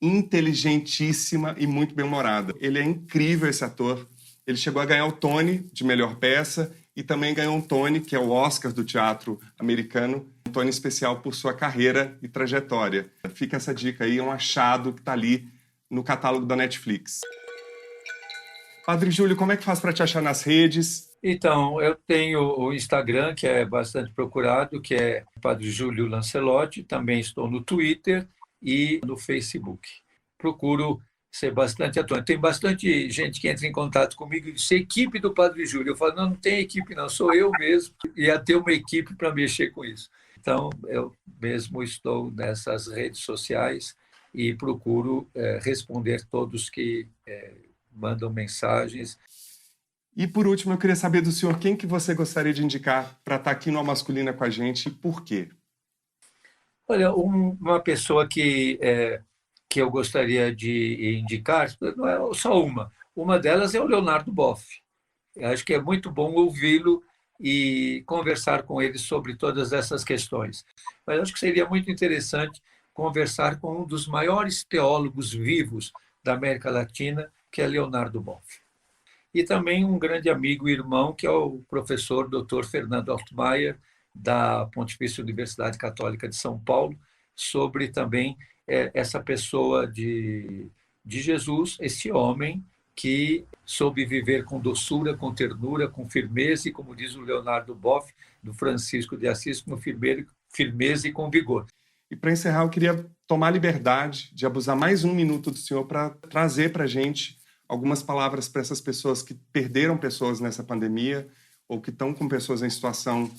inteligentíssima e muito bem-humorada. Ele é incrível, esse ator. Ele chegou a ganhar o Tony de melhor peça e também ganhou um Tony, que é o Oscar do teatro americano, um Tony especial por sua carreira e trajetória. Fica essa dica aí, é um achado que está ali no catálogo da Netflix. Padre Júlio, como é que faz para te achar nas redes? Então, eu tenho o Instagram, que é bastante procurado, que é Padre Júlio Lancelotti. Também estou no Twitter e no Facebook. Procuro ser bastante atuante. Tem bastante gente que entra em contato comigo e diz: equipe do Padre Júlio. Eu falo: não, não tem equipe não, sou eu mesmo. Ia ter uma equipe para mexer com isso. Então, eu mesmo estou nessas redes sociais e procuro responder todos que mandam mensagens. E, por último, eu queria saber do senhor quem que você gostaria de indicar para estar aqui no Alma Masculina com a gente e por quê? Olha, uma pessoa que eu gostaria de indicar, não é só uma delas é o Leonardo Boff. Eu acho que é muito bom ouvi-lo e conversar com ele sobre todas essas questões. Mas acho que seria muito interessante conversar com um dos maiores teólogos vivos da América Latina, que é Leonardo Boff. E também um grande amigo e irmão, que é o professor Dr. Fernando Altmaier, da Pontifícia Universidade Católica de São Paulo, sobre também essa pessoa de Jesus, esse homem que soube viver com doçura, com ternura, com firmeza, e, como diz o Leonardo Boff, do Francisco de Assis, com firmeza e com vigor. E para encerrar, eu queria tomar a liberdade de abusar mais um minuto do senhor para trazer para a gente algumas palavras para essas pessoas que perderam pessoas nessa pandemia ou que estão com pessoas em situação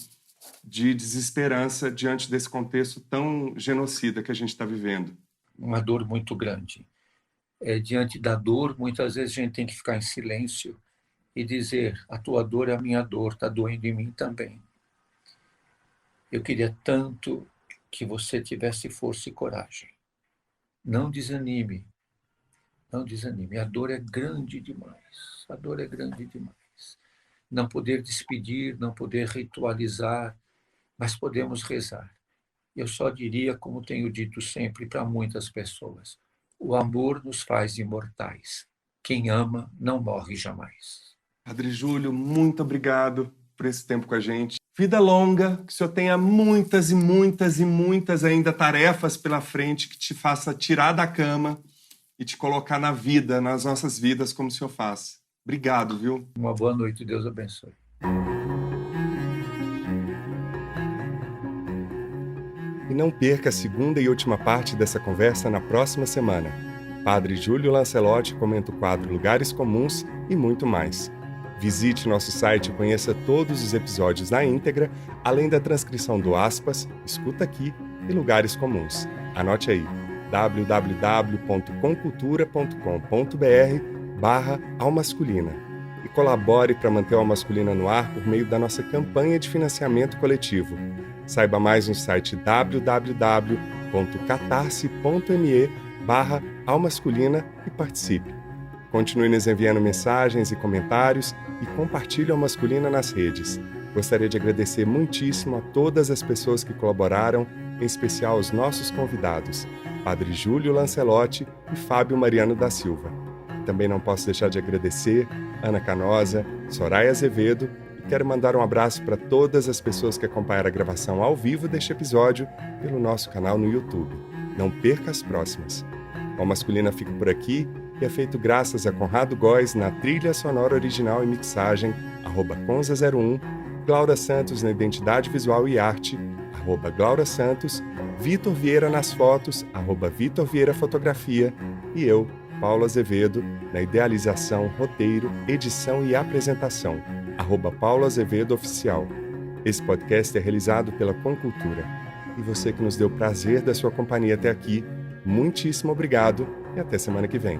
de desesperança diante desse contexto tão genocida que a gente está vivendo. Uma dor muito grande. Diante da dor, muitas vezes a gente tem que ficar em silêncio e dizer: a tua dor é a minha dor, está doendo em mim também. Eu queria tanto que você tivesse força e coragem. Não desanime. Não desanime. A dor é grande demais. A dor é grande demais. Não poder despedir, não poder ritualizar, mas podemos rezar. Eu só diria, como tenho dito sempre para muitas pessoas: o amor nos faz imortais. Quem ama não morre jamais. Padre Júlio, muito obrigado por esse tempo com a gente. Vida longa, que o senhor tenha muitas e muitas e muitas ainda tarefas pela frente, que te faça tirar da cama e te colocar na vida, nas nossas vidas, como o senhor faz. Obrigado, viu? Uma boa noite, Deus abençoe. E não perca a segunda e última parte dessa conversa na próxima semana. Padre Júlio Lancelotti comenta o quadro Lugares Comuns e muito mais. Visite nosso site e conheça todos os episódios na íntegra, além da transcrição do Aspas, Escuta Aqui e Lugares Comuns. Anote aí, www.comcultura.com.br/almasculina e colabore para manter a Alma Masculina no ar por meio da nossa campanha de financiamento coletivo. Saiba mais no site www.catarse.me/almasculina e participe. Continue nos enviando mensagens e comentários e compartilhe a Alma Masculina nas redes. Gostaria de agradecer muitíssimo a todas as pessoas que colaboraram, em especial aos nossos convidados, Padre Júlio Lancelotti e Fábio Mariano da Silva. Também não posso deixar de agradecer Ana Canosa, Soraya Azevedo, e quero mandar um abraço para todas as pessoas que acompanharam a gravação ao vivo deste episódio pelo nosso canal no YouTube. Não perca as próximas. A Alma Masculina fica por aqui e é feito graças a Conrado Góes na trilha sonora original e mixagem, @Conza01, Glaura Santos na identidade visual e arte, @Glaura Santos, Vitor Vieira nas fotos, @Vitor Vieira Fotografia, e eu, Paulo Azevedo, na idealização, roteiro, edição e apresentação, @Paulo Azevedo Oficial. Esse podcast é realizado pela Comcultura. E você que nos deu o prazer da sua companhia até aqui, muitíssimo obrigado e até semana que vem.